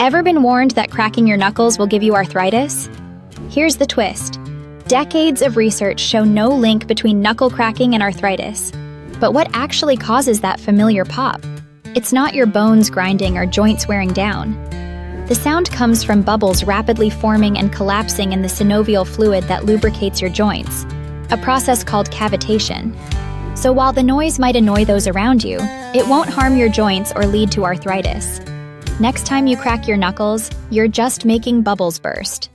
Ever been warned that cracking your knuckles will give you arthritis? Here's the twist. Decades of research show no link between knuckle cracking and arthritis. But what actually causes that familiar pop? It's not your bones grinding or joints wearing down. The sound comes from bubbles rapidly forming and collapsing in the synovial fluid that lubricates your joints, a process called cavitation. So while the noise might annoy those around you, it won't harm your joints or lead to arthritis. Next time you crack your knuckles, you're just making bubbles burst.